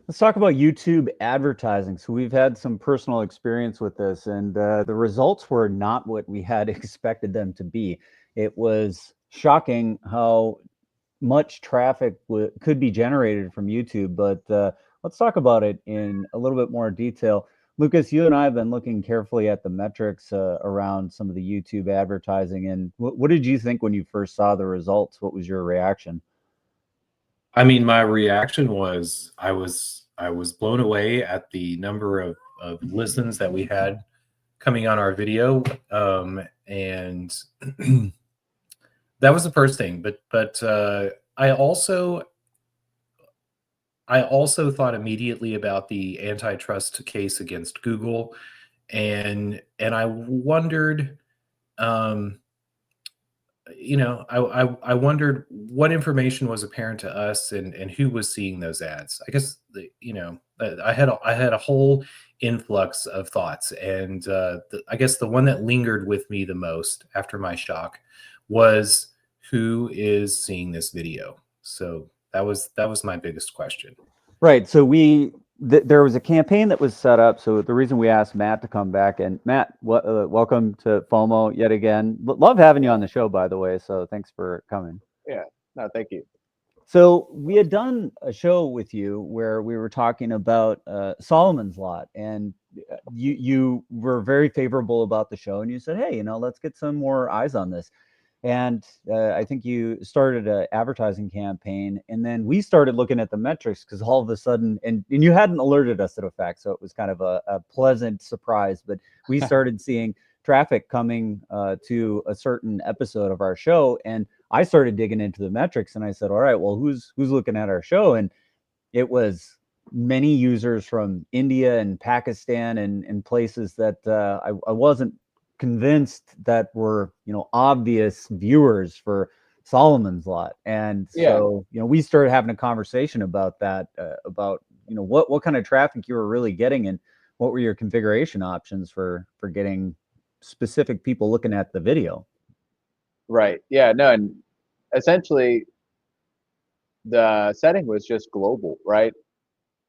Let's talk about YouTube advertising. So we've had some personal experience with this, and the results were not what we had expected them to be. It was shocking how much traffic could be generated from YouTube, but let's talk about it in a little bit more detail. Lucas, you and I have been looking carefully at the metrics around some of the YouTube advertising, and what did you think when you first saw the results? What was your reaction? I mean, my reaction was I was blown away at the number of listens that we had coming on our video, and that was the first thing. But I also thought immediately about the antitrust case against Google, and I wondered, um, I wondered what information was apparent to us, and who was seeing those ads. I guess I had a whole influx of thoughts, and I guess the one that lingered with me the most after my shock was who is seeing this video. So that was my biggest question. Right. So there was a campaign that was set up. So the reason we asked Matt to come back, and Matt, welcome to FOMO yet again. Love having you on the show, by the way. So thanks for coming. Yeah. No, thank you. So we had done a show with you where we were talking about Solomon's Lot, and you were very favorable about the show, and you said, "Hey, let's get some more eyes on this." And I think you started an advertising campaign, and then we started looking at the metrics because all of a sudden, and you hadn't alerted us to the fact, so it was kind of a pleasant surprise. But we started seeing traffic coming to a certain episode of our show, and I started digging into the metrics, and I said, "All right, well, who's looking at our show?" And it was many users from India and Pakistan and places that I wasn't convinced that were obvious viewers for Solomon's Lot. And Yeah. so we started having a conversation about that, about what kind of traffic you were really getting, and what were your configuration options for getting specific people looking at the video. Right. Yeah. No. And essentially, the setting was just global, right?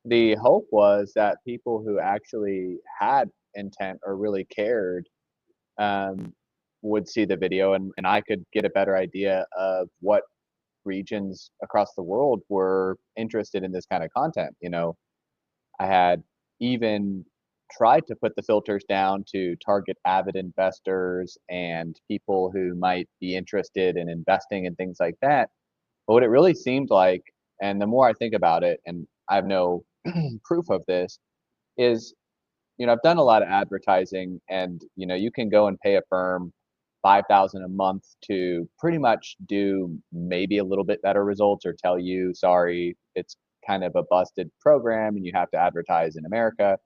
The hope was that people who actually had intent or really cared um, would see the video, and I could get a better idea of what regions across the world were interested in this kind of content. I had even tried to put the filters down to target avid investors and people who might be interested in investing and things like that. But what it really seemed like, and the more I think about it, and I have no proof of this, is I've done a lot of advertising, and you can go and pay a firm 5,000 a month to pretty much do maybe a little bit better results, or tell you, sorry, it's kind of a busted program and you have to advertise in America.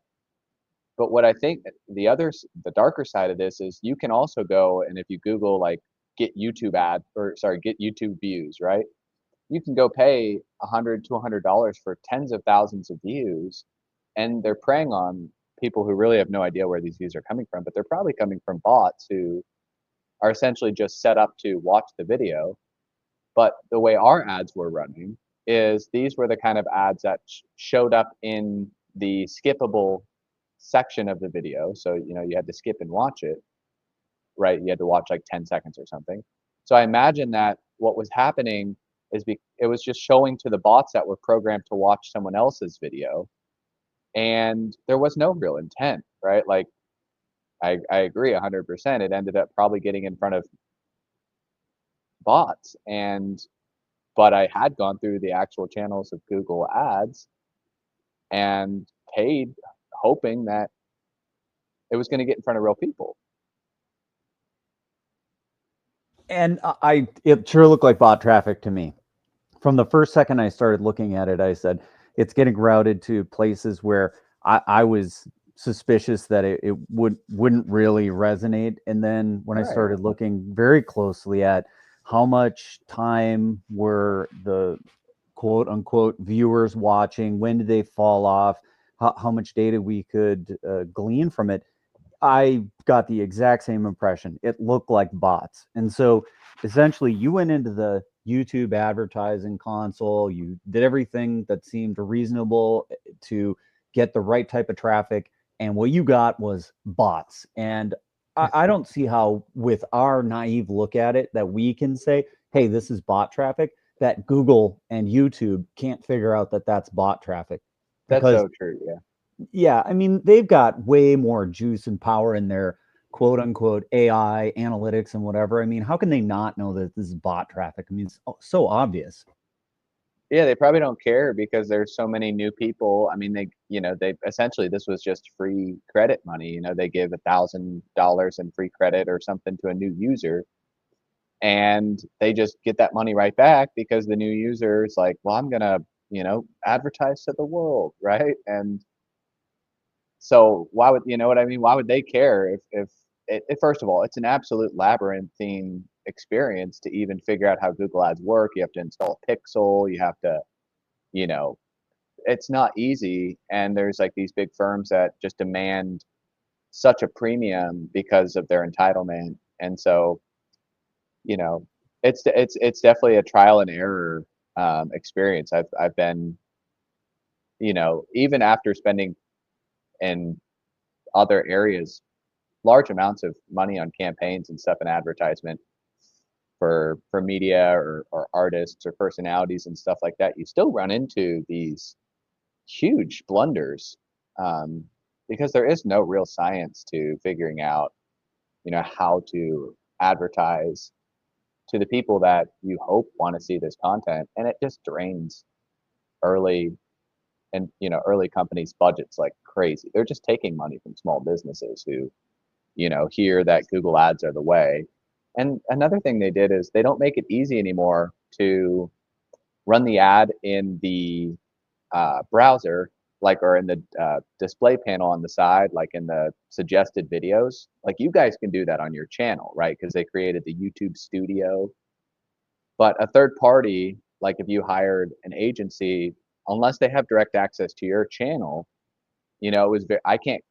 But what I think the darker side of this is, you can also go, and if you Google like get YouTube views, right? You can go pay $100 to $200 for tens of thousands of views, and they're preying on people who really have no idea where these views are coming from, but they're probably coming from bots who are essentially just set up to watch the video. But the way our ads were running is, these were the kind of ads that showed up in the skippable section of the video. So, you had to skip and watch it, right? You had to watch like 10 seconds or something. So I imagine that what was happening is it was just showing to the bots that were programmed to watch someone else's video, and there was no real intent, right? Like, I agree 100%. It ended up probably getting in front of bots, but I had gone through the actual channels of Google Ads and paid, hoping that it was going to get in front of real people. And it sure looked like bot traffic to me. From the first second I started looking at it, I said, it's getting routed to places where I was suspicious that it wouldn't really resonate. And then when I Right. started looking very closely at how much time were the quote unquote viewers watching, when did they fall off, how much data we could glean from it, I got the exact same impression. It looked like bots. And so essentially you went into the YouTube advertising console, you did everything that seemed reasonable to get the right type of traffic. And what you got was bots. And I don't see how, with our naive look at it, that we can say, hey, this is bot traffic, that Google and YouTube can't figure out that that's bot traffic. That's Because, so true. Yeah. yeah, I mean, they've got way more juice and power in their quote unquote AI analytics and whatever. I mean, how can they not know that this is bot traffic? I mean, it's so obvious. Yeah, they probably don't care because there's so many new people. I mean, they essentially, this was just free credit money. You know, they give $1,000 in free credit or something to a new user, and they just get that money right back because the new user is like, well, I'm gonna, advertise to the world, right? And so why would, you know what I mean? Why would they care if first of all, it's an absolute labyrinthine experience to even figure out how Google Ads work. You have to install a pixel. You have to, you know, it's not easy. And there's like these big firms that just demand such a premium because of their entitlement. And so, you know, it's definitely a trial and error experience. I've been, even after spending in other areas large amounts of money on campaigns and stuff and advertisement for media or artists or personalities and stuff like that, you still run into these huge blunders, because there is no real science to figuring out, how to advertise to the people that you hope want to see this content, and it just drains early and early companies' budgets like crazy. They're just taking money from small businesses who hear that Google Ads are the way. And another thing they did is they don't make it easy anymore to run the ad in the browser, like, or in the display panel on the side, like in the suggested videos. Like, you guys can do that on your channel, right? Because they created the YouTube Studio. But a third party, like if you hired an agency, unless they have direct access to your channel, it was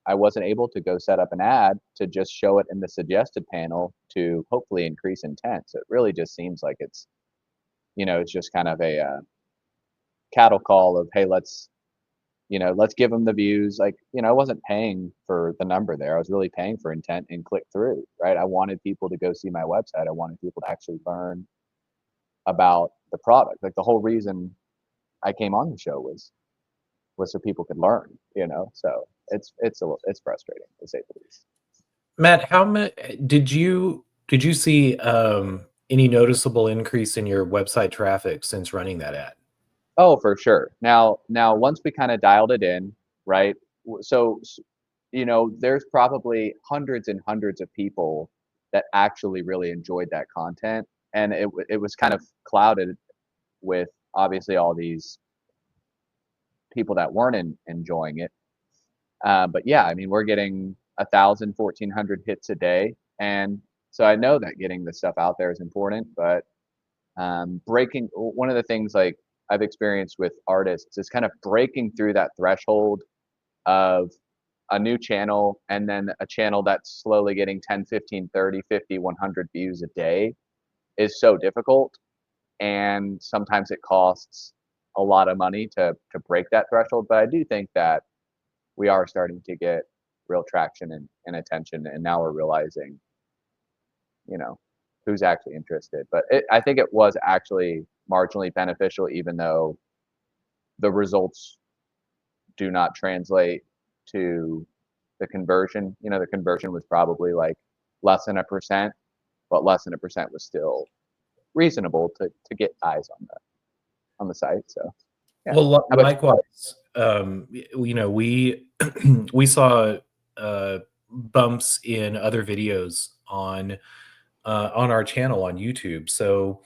I wasn't able to go set up an ad to just show it in the suggested panel to hopefully increase intent. So it really just seems like it's just kind of a cattle call of, hey, let's give them the views. Like, I wasn't paying for the number there. I was really paying for intent and click through, right? I wanted people to go see my website. I wanted people to actually learn about the product. Like, the whole reason I came on the show was so people could learn, so it's frustrating, to say the least. Matt, how much did you see any noticeable increase in your website traffic since running that ad? Oh, for sure. Now once we kind of dialed it in, right? So, there's probably hundreds and hundreds of people that actually really enjoyed that content, and it was kind of clouded with obviously all these people that weren't enjoying it. But yeah, I mean, we're getting 1,000, 1,400 hits a day. And so I know that getting the stuff out there is important, but breaking one of the things like I've experienced with artists is kind of breaking through that threshold of a new channel and then a channel that's slowly getting 10, 15, 30, 50, 100 views a day is so difficult. And sometimes it costs a lot of money to break that threshold. But I do think that we are starting to get real traction and attention, and now we're realizing, who's actually interested. But I think it was actually marginally beneficial, even though the results do not translate to the conversion. The conversion was probably like less than 1%, but less than 1% was still reasonable to get eyes on the site. So yeah. Well, likewise, we saw bumps in other videos on our channel on YouTube. So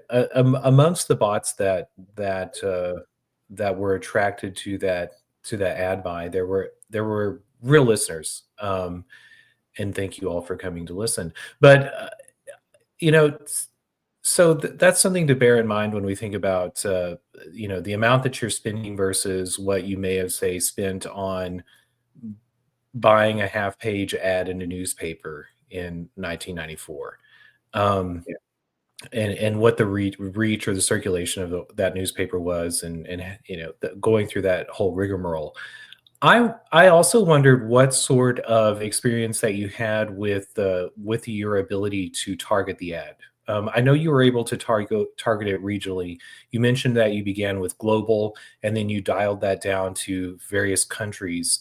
amongst the bots that were attracted to that ad buy, there were real listeners. And thank you all for coming to listen. But so that's something to bear in mind when we think about the amount that you're spending versus what you may have, say, spent on buying a half-page ad in a newspaper in 1994. Yeah. and what the reach or the circulation of that newspaper was, and going through that whole rigmarole. I also wondered what sort of experience that you had with your ability to target the ad. I know you were able to target it regionally. You mentioned that you began with global, and then you dialed that down to various countries.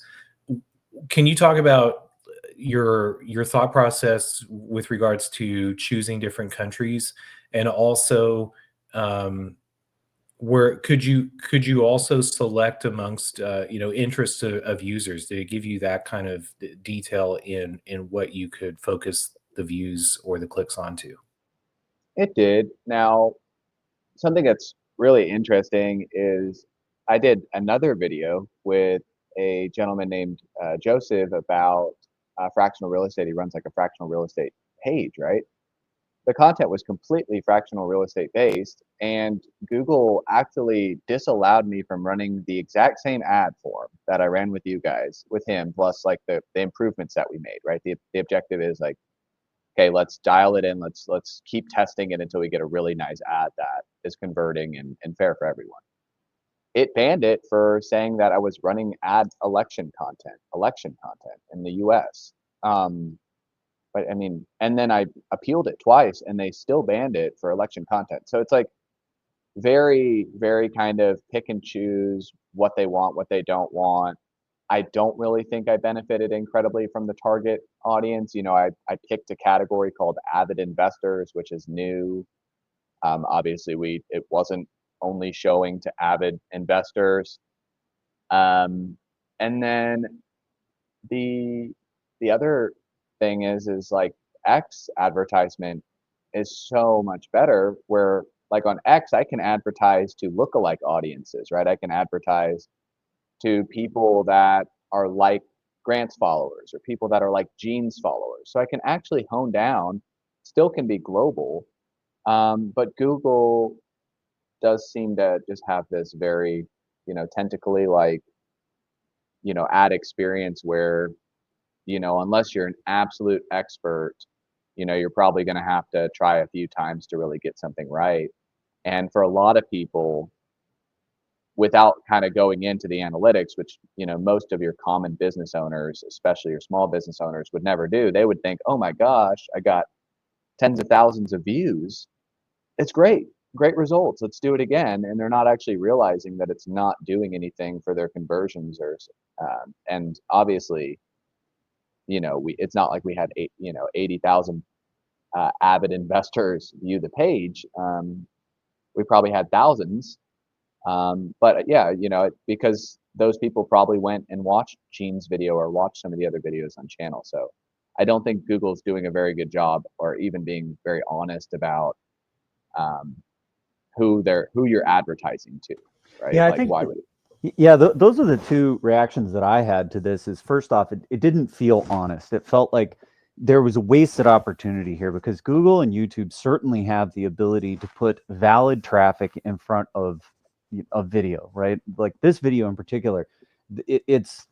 Can you talk about your thought process with regards to choosing different countries, and also where could you also select amongst interests of users? Did it give you that kind of detail in what you could focus the views or the clicks onto? It did. Now, something that's really interesting is I did another video with a gentleman named Joseph about fractional real estate. He runs like a fractional real estate page, right? The content was completely fractional real estate based, and Google actually disallowed me from running the exact same ad form that I ran with you guys with him, plus like the improvements that we made, right? The objective is like, okay, let's dial it in. Let's keep testing it until we get a really nice ad that is converting and fair for everyone. It banned it for saying that I was running ad election content in the US. But I mean, and then I appealed it twice and they still banned it for election content. So it's like very, very kind of pick and choose what they want, what they don't want. I don't really think I benefited incredibly from the target audience. I picked a category called avid investors, which is new. Obviously, it wasn't only showing to avid investors. Um, and then the the other thing is like X advertisement is so much better. Where like on X, I can advertise to lookalike audiences, right? I can advertise to people that are like Grant's followers or people that are like Gene's followers. So I can actually hone down, still can be global. But Google does seem to just have this very, tentacly like, ad experience where, unless you're an absolute expert, you're probably going to have to try a few times to really get something right. And for a lot of people, without kind of going into the analytics, which most of your common business owners, especially your small business owners, would never do. They would think, oh my gosh, I got tens of thousands of views. It's great results, let's do it again. And they're not actually realizing that it's not doing anything for their conversions. And obviously, it's not like we had 80,000 avid investors view the page. We probably had thousands. But yeah, because those people probably went and watched Gene's video or watched some of the other videos on channel. So I don't think Google's doing a very good job or even being very honest about who you're advertising to, right? Yeah, I Like think why would yeah, those are the two reactions that I had to this. Is first off, it didn't feel honest. It felt like there was a wasted opportunity here because Google and YouTube certainly have the ability to put valid traffic in front of a video, right? Like this video in particular, it's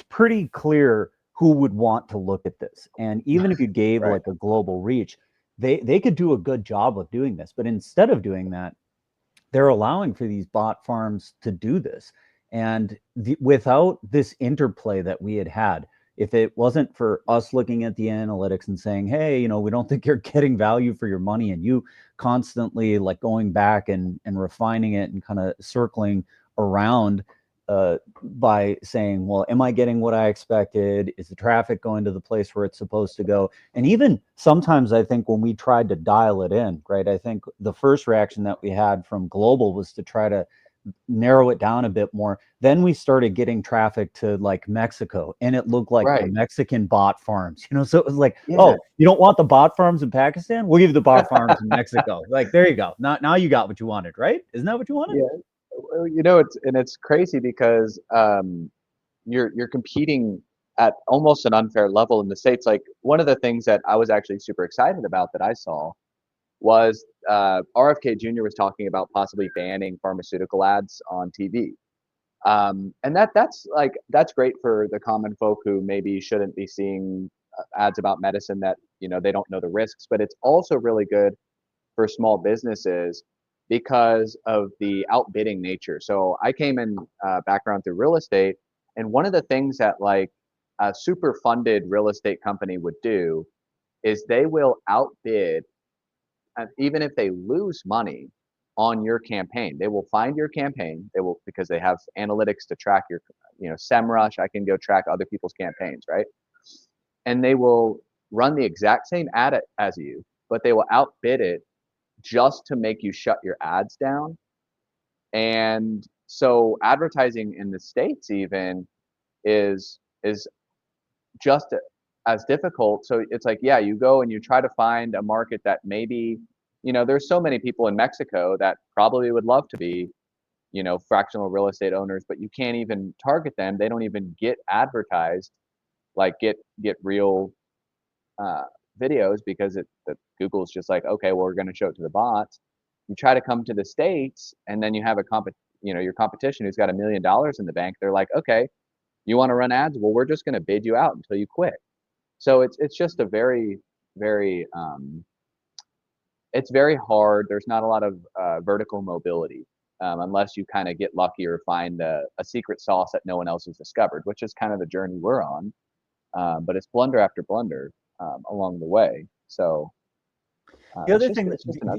pretty clear who would want to look at this. And even if you gave right? like a global reach, they could do a good job of doing this. But instead of doing that, they're allowing for these bot farms to do this. And without this interplay that we had, if it wasn't for us looking at the analytics and saying, hey, we don't think you're getting value for your money, and you constantly like going back and refining it and kind of circling around by saying, well, am I getting what I expected? Is the traffic going to the place where it's supposed to go? And even sometimes I think when we tried to dial it in, right, I think the first reaction that we had from global was to try to narrow it down a bit more. Then we started getting traffic to like Mexico, and it looked like the Right. Mexican bot farms, so it was like, Yeah. oh, you don't want the bot farms in Pakistan? We'll give you the bot farms in Mexico. Like, there you go. Now you got what you wanted, right? Isn't that what you wanted? Yeah. Well, it's crazy because you're competing at almost an unfair level in the States. Like one of the things that I was actually super excited about that I saw was RFK Jr. was talking about possibly banning pharmaceutical ads on TV. And that's great for the common folk who maybe shouldn't be seeing ads about medicine that they don't know the risks. But it's also really good for small businesses because of the outbidding nature. So I came in background through real estate, and one of the things that like a super funded real estate company would do is they will outbid, even if they lose money on your campaign. They will find your campaign. They will, because they have analytics to track your, SEMrush. I can go track other people's campaigns, right? And they will run the exact same ad as you, but they will outbid it just to make you shut your ads down. And so advertising in the States even is just as difficult. So it's like, yeah, you go and you try to find a market that maybe, there's so many people in Mexico that probably would love to be, fractional real estate owners, but you can't even target them. They don't even get advertised, like get real videos, because Google's just like, okay, well, we're going to show it to the bots. You try to come to the States, and then you have your competition who's got $1 million in the bank. They're like, okay, you want to run ads? Well, we're just going to bid you out until you quit. So it's just a very, very, it's very hard. There's not a lot of vertical mobility unless you kind of get lucky or find a secret sauce that no one else has discovered, which is kind of the journey we're on. But it's blunder after blunder along the way. So The other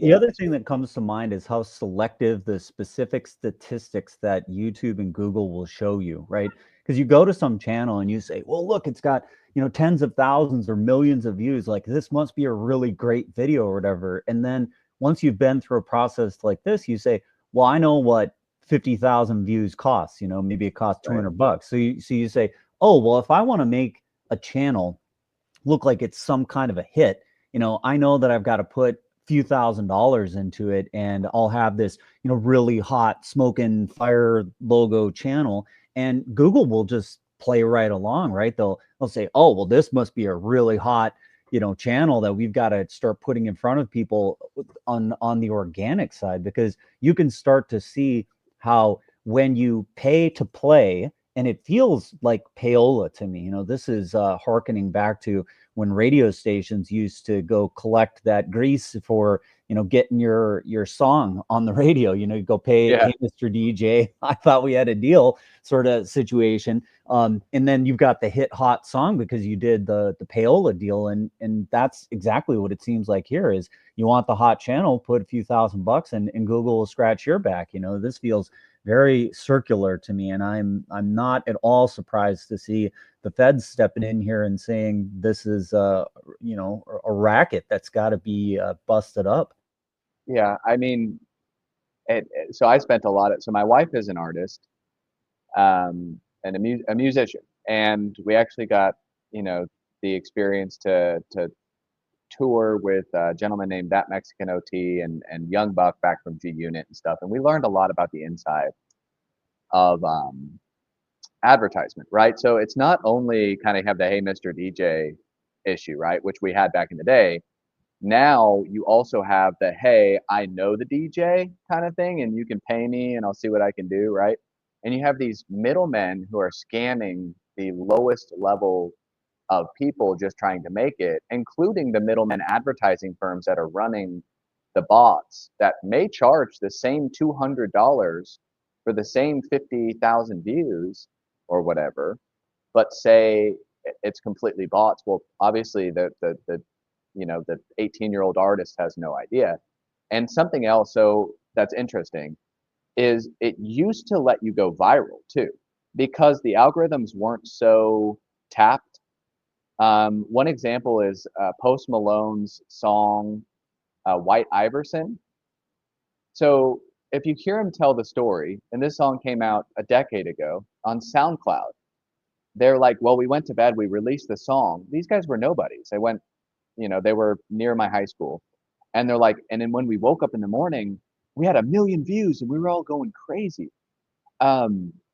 the other thing that comes to mind is how selective the specific statistics that YouTube and Google will show you, right? Because you go to some channel and you say, well, look, it's got, tens of thousands or millions of views. Like, this must be a really great video or whatever. And then once you've been through a process like this, you say, well, I know what 50,000 views costs, maybe it costs $200. So you say, oh, well, if I want to make a channel look like it's some kind of a hit, I know that I've got to put a few $1,000s into it, and I'll have this, really hot smoking fire logo channel, and Google will just play right along, right? They'll say, oh, well, this must be a really hot, channel that we've got to start putting in front of people on the organic side, because you can start to see how when you pay to play, and it feels like payola to me. This is hearkening back to when radio stations used to go collect that grease for, getting your song on the radio. You go pay, hey, Mr. DJ, I thought we had a deal sort of situation. And then you've got the hit hot song because you did the payola deal. And that's exactly what it seems like here is you want the hot channel, put a few $1,000 and Google will scratch your back. This feels very circular to me, and I'm not at all surprised to see the feds stepping in here and saying this is a racket that's got to be busted up. Yeah, I mean, so I spent a lot of. So my wife is an artist, and a musician, and we actually got the experience to tour with a gentleman named That Mexican OT and Young Buck back from G Unit and stuff, and we learned a lot about the inside of advertisement, right? So it's not only kind of have the hey Mr. DJ issue, right, which we had back in the day. Now you also have the hey, I know the DJ kind of thing, and you can pay me and I'll see what I can do, right? And you have these middlemen who are scamming the lowest level of people just trying to make it, including the middlemen advertising firms that are running the bots that may charge the same $200 for the same 50,000 views or whatever, but say it's completely bots. Well, obviously the 18-year-old artist has no idea. And something else so that's interesting is it used to let you go viral too, because the algorithms weren't so tapped. One example is Post Malone's song White Iverson. So if you hear him tell the story, and this song came out a decade ago on SoundCloud, they're like, well, we went to bed, we released the song. These guys were nobodies. They went, they were near my high school. And they're like, and then when we woke up in the morning, we had 1 million views and we were all going crazy.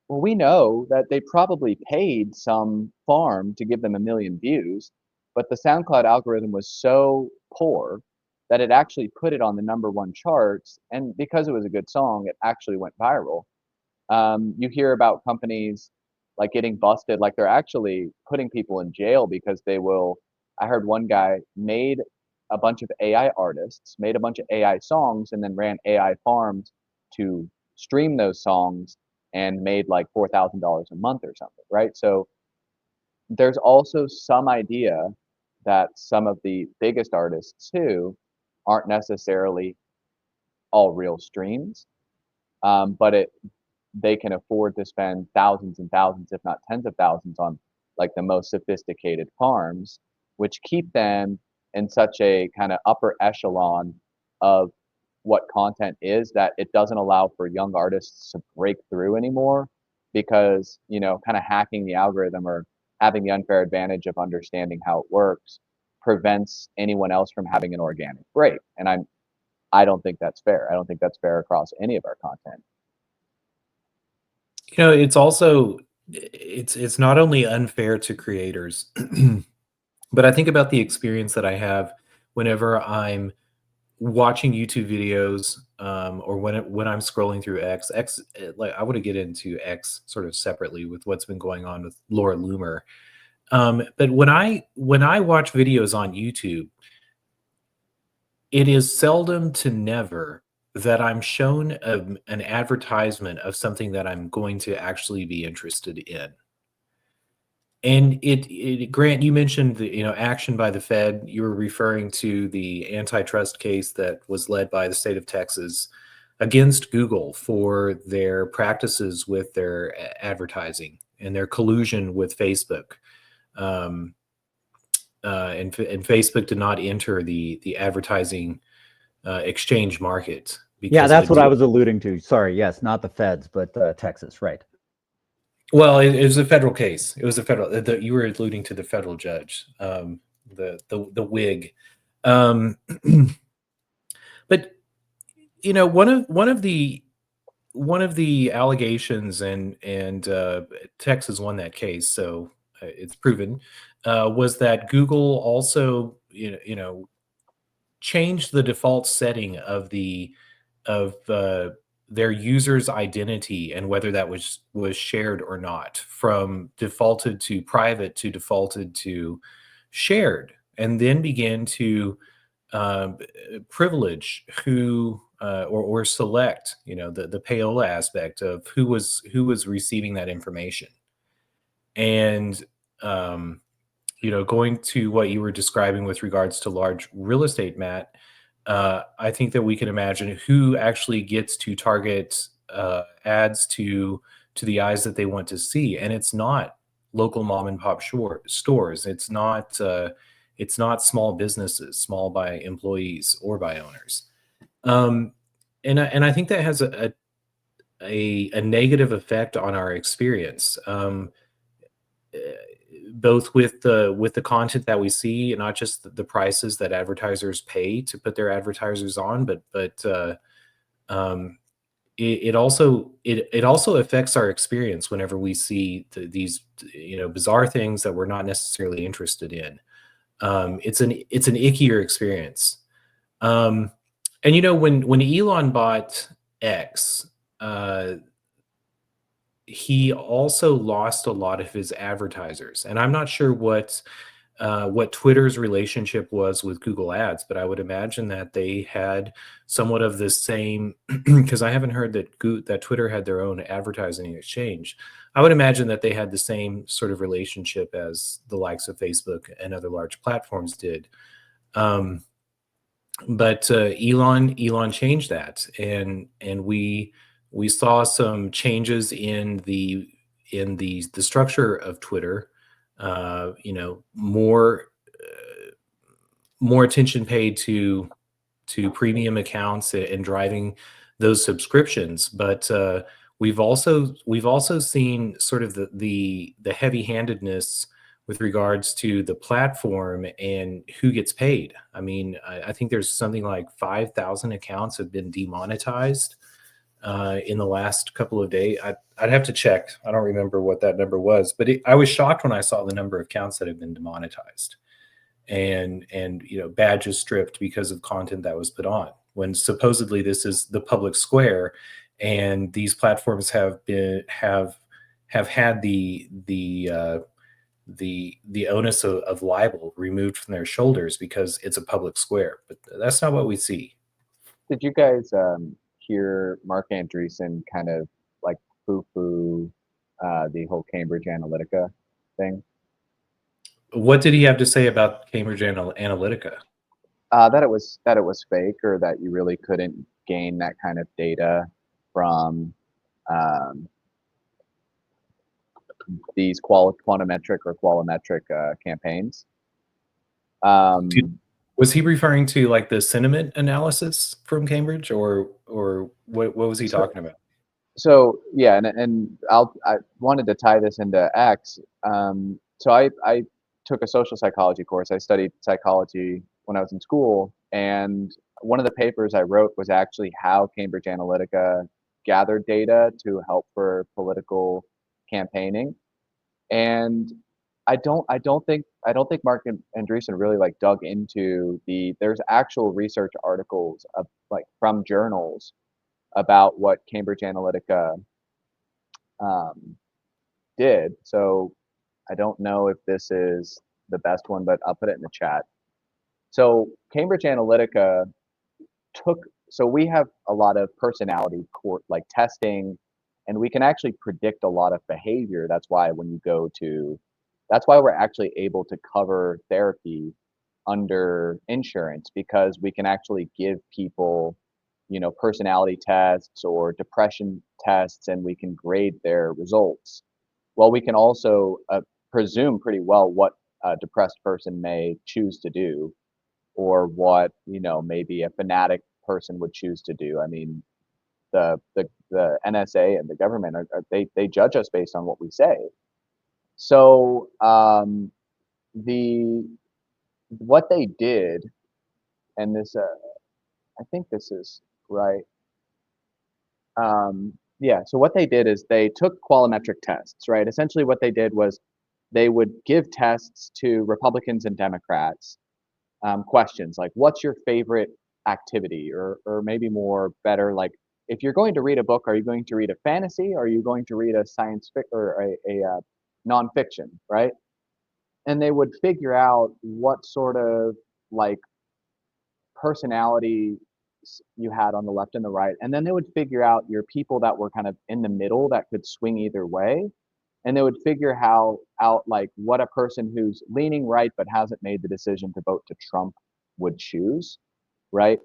Well, we know that they probably paid some farm to give them 1 million views, but the SoundCloud algorithm was so poor that it actually put it on the #1 charts. And because it was a good song, it actually went viral. You hear about companies like getting busted, like they're actually putting people in jail because they will. I heard one guy made a bunch of AI artists, made a bunch of AI songs, and then ran AI farms to stream those songs and made like $4,000 a month or something, right? So there's also some idea that some of the biggest artists too aren't necessarily all real streams, but they can afford to spend thousands and thousands, if not tens of thousands, on like the most sophisticated farms, which keep them in such a kind of upper echelon of what content is that it doesn't allow for young artists to break through anymore because, you know, kind of hacking the algorithm or having the unfair advantage of understanding how it works prevents anyone else from having an organic break. And I don't think that's fair. I don't think that's fair across any of our content. You know, it's also it's not only unfair to creators, but I think about the experience that I have whenever I'm watching YouTube videos, or when I'm scrolling through X. Like I want to get into X sort of separately with what's been going on with Laura Loomer. But when I watch videos on YouTube, it is seldom to never that I'm shown an advertisement of something that I'm going to actually be interested in. And Grant, you mentioned the, action by the Fed. You were referring to the antitrust case that was led by the state of Texas against Google for their practices with their advertising and their collusion with Facebook. And Facebook did not enter the advertising exchange market. Yeah, that's what I was alluding to. Sorry, yes, not the feds, but Texas, right? Well, it was a federal case. It was a federal. You were alluding to the federal judge, the wig. But one of the allegations, and Texas won that case, so it's proven, was that Google also changed the default setting of their user's identity and whether that was shared or not, from defaulted to private to defaulted to shared, and then began to privilege who or select the payola aspect of who was receiving that information. And going to what you were describing with regards to large real estate, Matt, I think that we can imagine who actually gets to target ads to the eyes that they want to see, and it's not local mom and pop stores. It's not small businesses, small by employees or by owners. And I think that has a negative effect on our experience. Both with the content that we see, and not just the prices that advertisers pay to put their advertisers on, but it also affects our experience whenever we see these bizarre things that we're not necessarily interested in. It's an ickier experience. And when Elon bought X, he also lost a lot of his advertisers, and I'm not sure what Twitter's relationship was with Google Ads, but I would imagine that they had somewhat of the same, because I haven't heard that Twitter had their own advertising exchange. I would imagine that they had the same sort of relationship as the likes of Facebook and other large platforms did. But Elon changed that, and we saw some changes in the structure of Twitter. More attention paid to premium accounts and driving those subscriptions. But we've also seen sort of the heavy-handedness with regards to the platform and who gets paid. I mean, I think there's something like 5,000 accounts have been demonetized in the last couple of days. I'd have to check. I don't remember what that number was, but I was shocked when I saw the number of accounts that have been demonetized and badges stripped because of content that was put on, when supposedly this is the public square, and these platforms have had the the onus of libel removed from their shoulders because it's a public square. But that's not what we see. Did you guys hear Mark Andreessen kind of like poo-poo the whole Cambridge Analytica thing? What did he have to say about Cambridge Analytica? That it was fake, or that you really couldn't gain that kind of data from um, these quantometric or qualiometric campaigns. Was he referring to like the sentiment analysis from Cambridge, or what was he talking about? So yeah, and I wanted to tie this into X. So I took a social psychology course. I studied psychology when I was in school, and one of the papers I wrote was actually how Cambridge Analytica gathered data to help for political campaigning. And I don't think Mark Andreessen really like dug into there's actual research articles of like from journals about what Cambridge Analytica um, did. So I don't know if this is the best one, but I'll put it in the chat. So Cambridge Analytica so we have a lot of personality like testing, and we can actually predict a lot of behavior. That's why we're actually able to cover therapy under insurance, because we can actually give people, personality tests or depression tests, and we can grade their results. Well, we can also presume pretty well what a depressed person may choose to do, or what, maybe a fanatic person would choose to do. I mean, the NSA and the government they judge us based on what we say. So the what they did, and this I think this is right. Yeah, so what they did is they took qualiometric tests, right? Essentially what they did was they would give tests to Republicans and Democrats, questions like, what's your favorite activity? Or maybe more better, like, if you're going to read a book, are you going to read a fantasy, or are you going to read a science fiction or a nonfiction, right? And they would figure out what sort of like personality you had on the left and the right, and then they would figure out your people that were kind of in the middle that could swing either way, and they would figure how out like what a person who's leaning right but hasn't made the decision to vote to Trump would choose, right?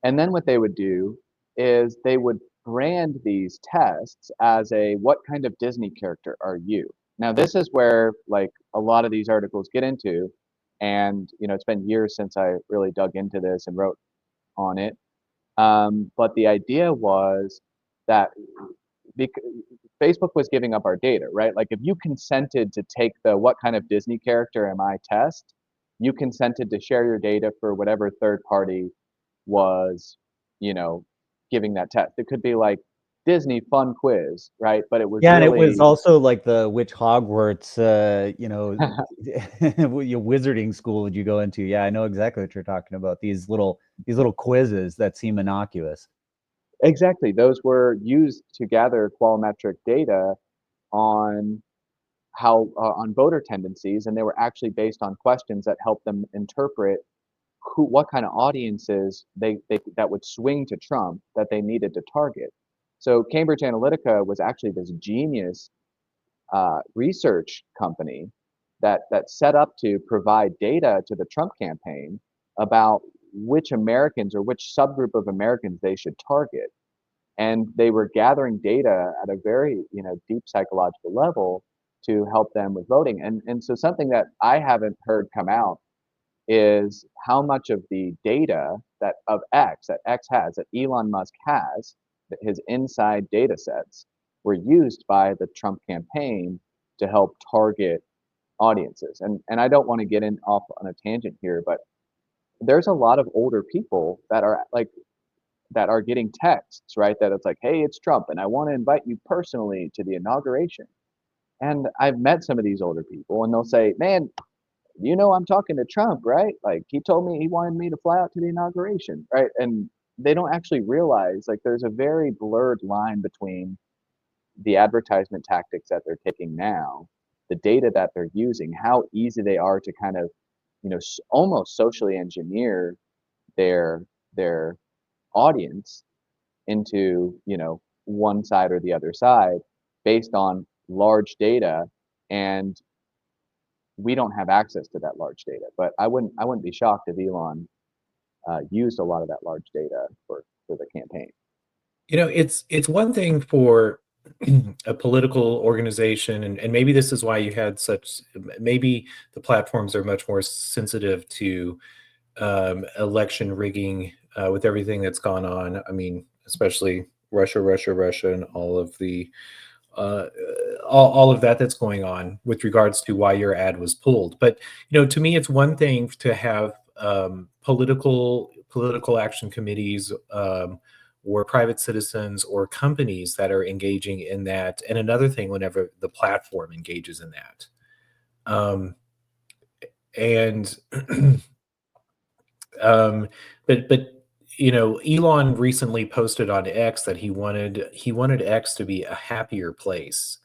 And then what they would do is they would brand these tests as a what kind of Disney character are you? Now this is where like a lot of these articles get into, and it's been years since I really dug into this and wrote on it. But the idea was that Facebook was giving up our data, right? Like if you consented to take the what kind of Disney character am I test, you consented to share your data for whatever third party was, you know, giving that test. It could be like Disney fun quiz, right? But it was Yeah, and it really was also like the which Hogwarts, your wizarding school did you go into? Yeah, I know exactly what you're talking about. These little quizzes that seem innocuous. exactly. Those were used to gather qualiometric data on how on voter tendencies, and they were actually based on questions that helped them interpret what kind of audiences they that would swing to Trump that they needed to target. So Cambridge Analytica was actually this genius research company that set up to provide data to the Trump campaign about which Americans or which subgroup of Americans they should target. And they were gathering data at a very deep psychological level to help them with voting. And so something that I haven't heard come out is how much of the data that X has, that Elon Musk has, that his inside data sets were used by the Trump campaign to help target audiences. And I don't want to get in off on a tangent here, but there's a lot of older people that are getting texts, right? That it's like, hey, it's Trump, and I want to invite you personally to the inauguration. And I've met some of these older people, and they'll say, man, I'm talking to Trump, right? Like he told me he wanted me to fly out to the inauguration, right? And they don't actually realize like there's a very blurred line between the advertisement tactics that they're taking now the data that they're using, how easy they are to kind of, almost socially engineer their audience into, one side or the other side based on large data, and we don't have access to that large data. But I wouldn't be shocked if Elon used a lot of that large data for the campaign. It's one thing for a political organization, and maybe this is why you had such, maybe the platforms are much more sensitive to election rigging with everything that's gone on. I mean, especially Russia, and all of the all of that that's going on with regards to why your ad was pulled. But to me, it's one thing to have political action committees, or private citizens or companies that are engaging in that, and another thing whenever the platform engages in that. And but Elon recently posted on X that he wanted X to be a happier place.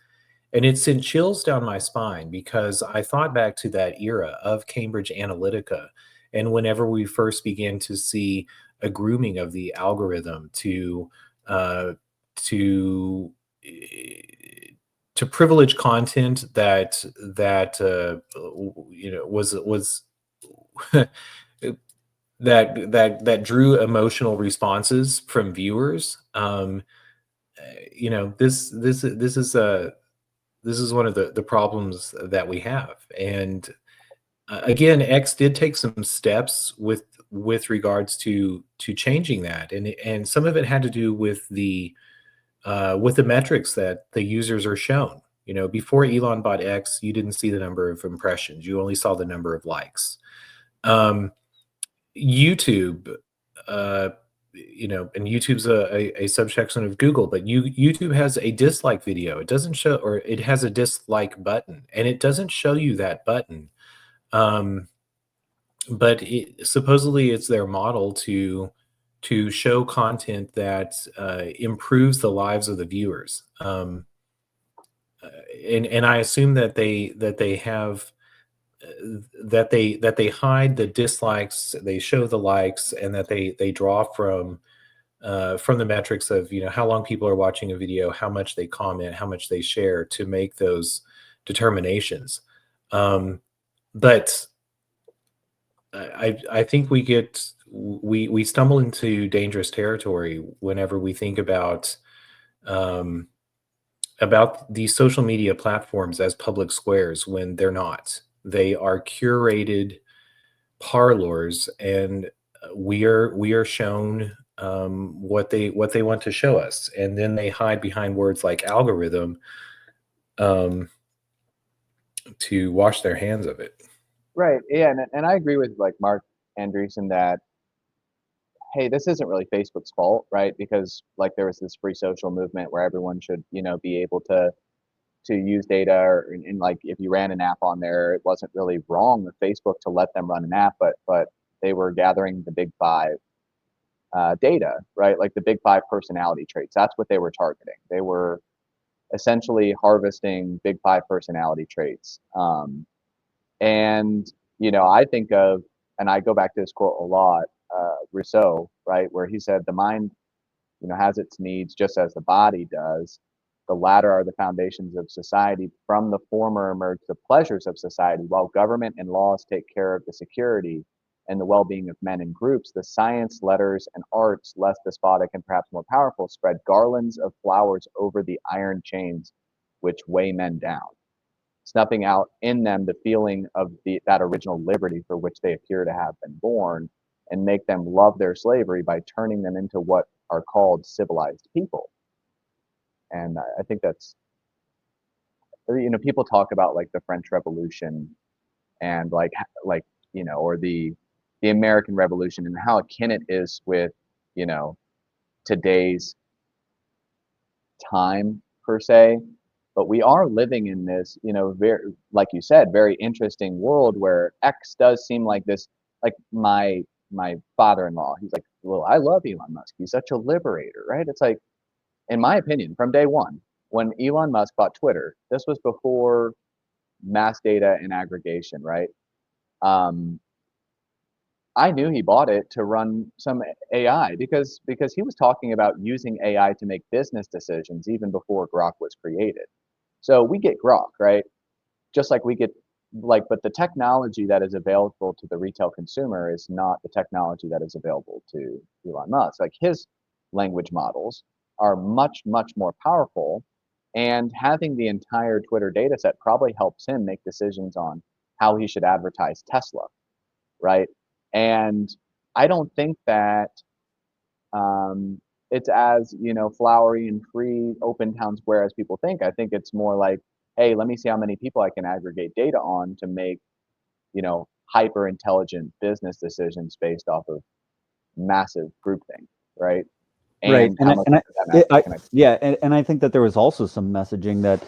And it sent chills down my spine, because I thought back to that era of Cambridge Analytica, and whenever we first began to see a grooming of the algorithm to to privilege content that was that drew emotional responses from viewers. This is one of the problems that we have. And again, X did take some steps with regards to changing that, and some of it had to do with the metrics that the users are shown. Before Elon bought X, you didn't see the number of impressions; you only saw the number of likes. YouTube, and YouTube's a subsection of Google, but YouTube has a dislike video. It doesn't show, or it has a dislike button, and it doesn't show you that button. But supposedly it's their model to show content that improves the lives of the viewers. And I assume that they have that they hide the dislikes, they show the likes, and that they draw from the metrics of how long people are watching a video, how much they comment, how much they share, to make those determinations. But I think we stumble into dangerous territory whenever we think about these social media platforms as public squares, when they're not. They are curated parlors, and we are shown what they want to show us, and then they hide behind words like algorithm to wash their hands of it. Right. Yeah, and I agree with like Mark Andreessen that, hey, this isn't really Facebook's fault, right? Because like there was this free social movement where everyone should, be able to use data, and like if you ran an app on there, it wasn't really wrong with Facebook to let them run an app, but they were gathering the big five data, right? Like the big five personality traits. That's what they were targeting. They were essentially harvesting big five personality traits. And, I think of, and I go back to this quote a lot, Rousseau, right, where he said, the mind, has its needs just as the body does. The latter are the foundations of society. From the former emerge the pleasures of society, while government and laws take care of the security and the well-being of men and groups. The science, letters, and arts, less despotic and perhaps more powerful, spread garlands of flowers over the iron chains which weigh men down, snuffing out in them the feeling of that original liberty for which they appear to have been born, and make them love their slavery by turning them into what are called civilized people. And I think that's, people talk about like the French Revolution and like or the American Revolution, and how akin it is with today's time per se. But we are living in this, very, like you said, very interesting world where X does seem like this. Like my father-in-law, he's like, well, I love Elon Musk. He's such a liberator, right? It's like, in my opinion, from day one, when Elon Musk bought Twitter, this was before mass data and aggregation, right? I knew he bought it to run some AI because he was talking about using AI to make business decisions even before Grok was created. So we get Grok, right? Just like we get but the technology that is available to the retail consumer is not the technology that is available to Elon Musk. Like his language models are much, much more powerful, and having the entire Twitter data set probably helps him make decisions on how he should advertise Tesla, right? And I don't think that it's as, flowery and free, open town square as people think. I think it's more like, hey, let me see how many people I can aggregate data on to make, hyper intelligent business decisions based off of massive groupthink, right? Right. And how much of that massive can I? Yeah. And I think that there was also some messaging that,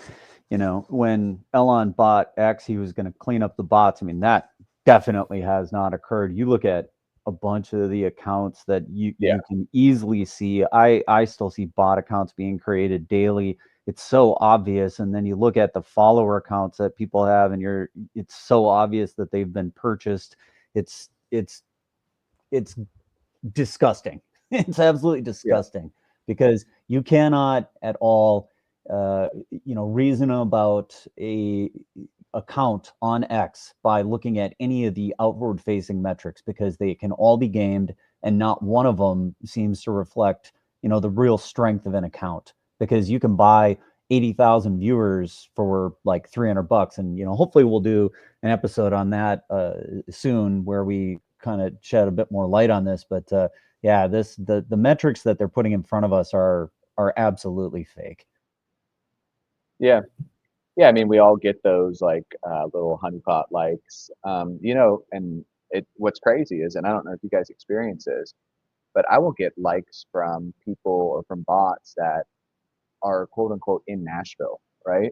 when Elon bought X, he was going to clean up the bots. I mean, that definitely has not occurred. You look at a bunch of the accounts that you can easily see. I still see bot accounts being created daily. It's so obvious. And then you look at the follower accounts that people have, and it's so obvious that they've been purchased. It's disgusting. It's absolutely disgusting because you cannot at all, reason about a account on X by looking at any of the outward facing metrics, because they can all be gamed and not one of them seems to reflect, the real strength of an account, because you can buy 80,000 viewers for like $300, and hopefully we'll do an episode on that soon where we kind of shed a bit more light on this. But yeah, the metrics that they're putting in front of us are absolutely fake. Yeah. Yeah, I mean, we all get those like little honeypot likes, and what's crazy is, and I don't know if you guys experience this, but I will get likes from people or from bots that are quote unquote in Nashville, right?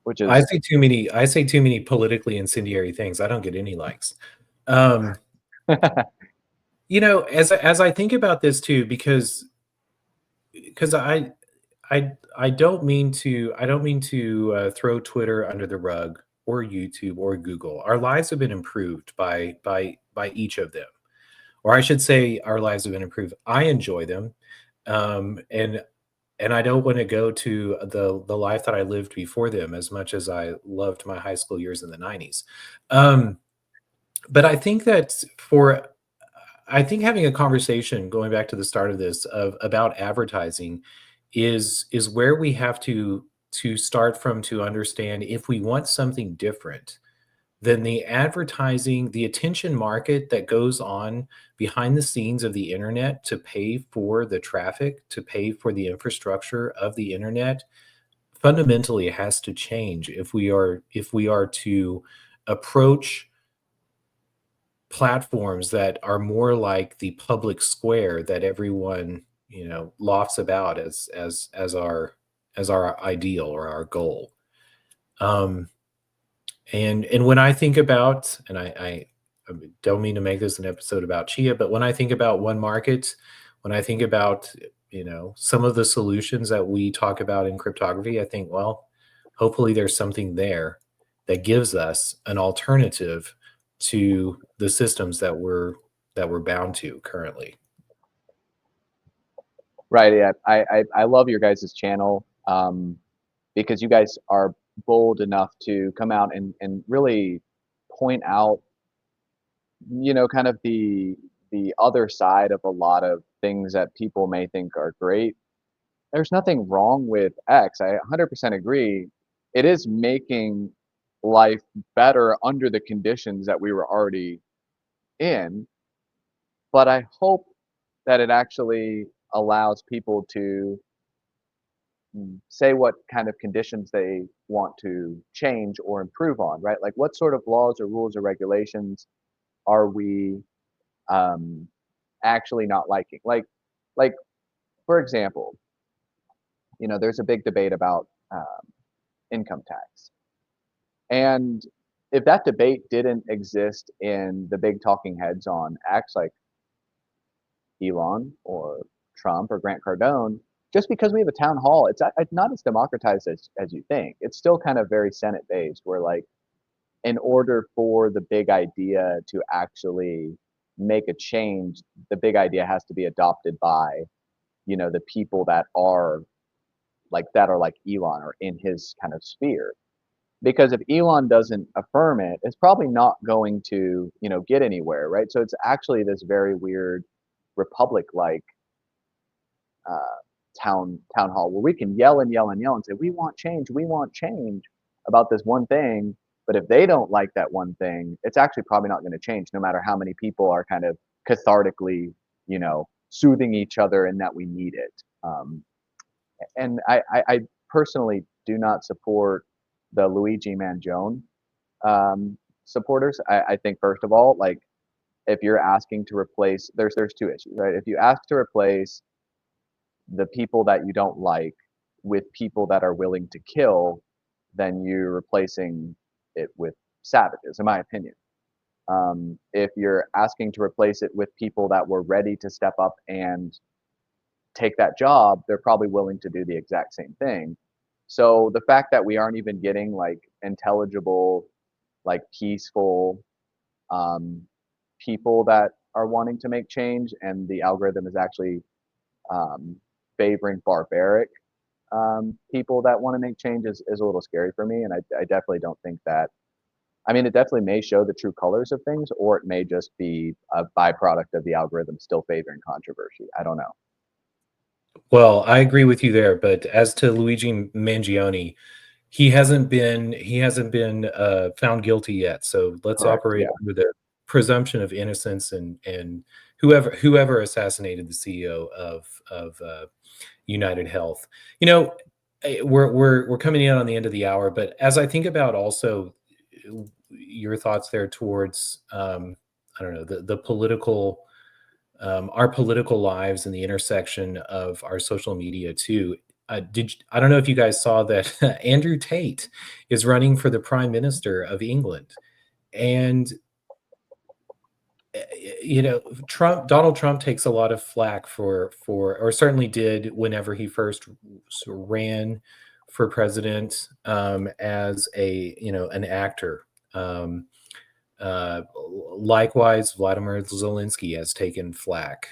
Which I is say too many politically incendiary things. I don't get any likes. Um, as I think about this too, because I don't mean to throw Twitter under the rug, or YouTube or Google. Our lives have been improved by each of them, or I should say, our lives have been improved. I enjoy them, and I don't want to go to the life that I lived before them as much as I loved my high school years in the 90s. But I think that having a conversation, going back to the start of this, about advertising is where we have to start from, to understand if we want something different than the advertising, the attention market that goes on behind the scenes of the internet to pay for the traffic, to pay for the infrastructure of the internet. Fundamentally, it has to change if we are to approach platforms that are more like the public square that everyone lofts about as our ideal or our goal. And when I think about, and I don't mean to make this an episode about Chia, but when I think about one market, when I think about some of the solutions that we talk about in cryptography, I think, well, hopefully there's something there that gives us an alternative to the systems that we're bound to currently. right. Yeah, I love your guys' channel, because you guys are bold enough to come out and really point out, kind of the other side of a lot of things that people may think are great. There's nothing wrong with X. I 100% agree. It is making life better under the conditions that we were already in, but I hope that it actually allows people to say what kind of conditions they want to change or improve on, right? Like what sort of laws or rules or regulations are we um, actually not liking? Like for example, there's a big debate about income tax. And if that debate didn't exist in the big talking heads on X, like Elon or Trump or Grant Cardone, just because we have a town hall, it's not as democratized as you think. It's still kind of very Senate based, where like in order for the big idea to actually make a change, the big idea has to be adopted by, you know, the people that are like Elon or in his kind of sphere. Because if Elon doesn't affirm it, it's probably not going to, you know, get anywhere, right? So it's actually this very weird republic-like uh, town hall where we can yell and yell and yell and say we want change about this one thing. But if they don't like that one thing, it's actually probably not going to change, no matter how many people are kind of cathartically, you know, soothing each other and that we need it. And I personally do not support the Luigi Mangione supporters. I think first of all, like if you're asking to replace, there's two issues, right? If you ask to replace the people that you don't like with people that are willing to kill, then you're replacing it with savages, in my opinion. If you're asking to replace it with people that were ready to step up and take that job, they're probably willing to do the exact same thing. So the fact that we aren't even getting like intelligible, like peaceful people that are wanting to make change, and the algorithm is actually favoring barbaric people that want to make change is a little scary for me. And I definitely don't think that, I mean, it definitely may show the true colors of things, or it may just be a byproduct of the algorithm still favoring controversy. I don't know. Well, I agree with you there, but as to Luigi Mangione, he hasn't been found guilty yet. So let's Correct, operate yeah. under the presumption of innocence, and whoever assassinated the CEO of United Health. You know, we're coming in on the end of the hour, but as I think about also your thoughts there towards I don't know, the political our political lives and the intersection of our social media too. I don't know if you guys saw that Andrew Tate is running for the Prime Minister of England, and you know, Donald Trump takes a lot of flack for, or certainly did whenever he first ran for president, as a, you know, an actor. Likewise, Vladimir Zelensky has taken flack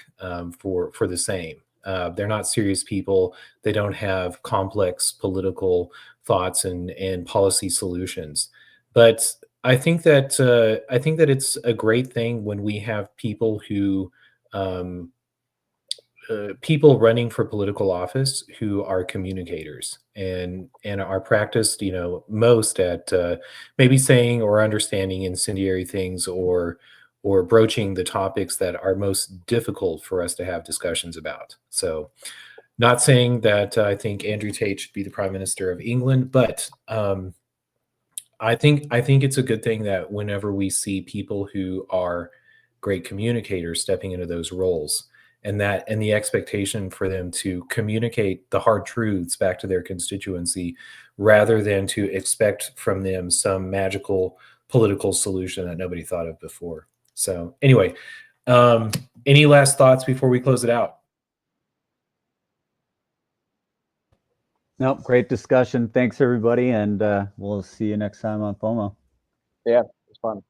for the same. They're not serious people. They don't have complex political thoughts and policy solutions. But I think that it's a great thing when we have people who people running for political office who are communicators and are practiced, you know, most at maybe saying or understanding incendiary things, or broaching the topics that are most difficult for us to have discussions about. So, not saying that I think Andrew Tate should be the Prime Minister of England, but I think it's a good thing that whenever we see people who are great communicators stepping into those roles, and the expectation for them to communicate the hard truths back to their constituency, rather than to expect from them some magical political solution that nobody thought of before. So anyway, any last thoughts before we close it out? Nope, great discussion. Thanks, everybody, and we'll see you next time on FOMO. Yeah, it's fun.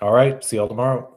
All right, see y'all tomorrow.